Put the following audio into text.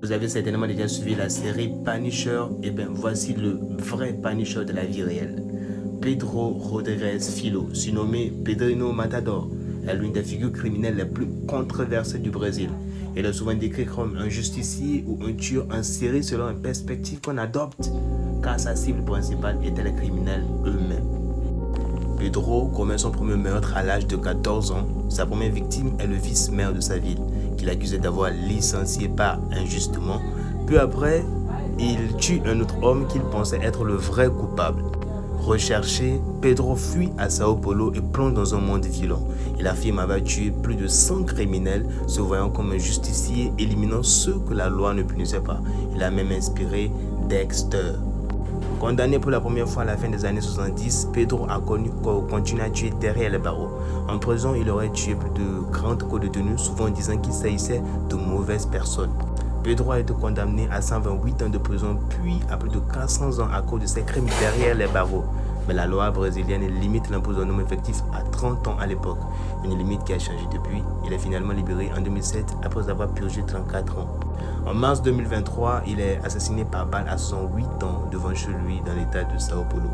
Vous avez certainement déjà suivi la série Punisher. Et bien voici le vrai Punisher de la vie réelle. Pedro Rodrigues Filho, surnommé Pedrinho Matador, est l'une des figures criminelles les plus controversées du Brésil. Il est souvent décrit comme un justicier ou un tueur en série selon une perspective qu'on adopte, car sa cible principale était les criminels eux-mêmes. Pedro commet son premier meurtre à l'âge de 14 ans. Sa première victime est le vice-maire de sa ville, qu'il accusait d'avoir licencié par injustement. Peu après, il tue un autre homme qu'il pensait être le vrai coupable. Recherché, Pedro fuit à Sao Paulo et plonge dans un monde violent. Il affirme avoir tué plus de 100 criminels, se voyant comme un justicier, éliminant ceux que la loi ne punissait pas. Il a même inspiré Dexter. Condamné pour la première fois à la fin des années 70, Pedro a continué à tuer derrière les barreaux. En prison, il aurait tué plus de 40 co-détenus, souvent disant qu'il s'agissait de mauvaises personnes. Pedro a été condamné à 128 ans de prison, puis à plus de 400 ans à cause de ses crimes derrière les barreaux. Mais la loi brésilienne limite l'emprisonnement effectif à 30 ans à l'époque, une limite qui a changé depuis. Il est finalement libéré en 2007 après avoir purgé 34 ans. En mars 2023, il est assassiné par balle à 68 ans devant chez lui dans l'état de Sao Paulo.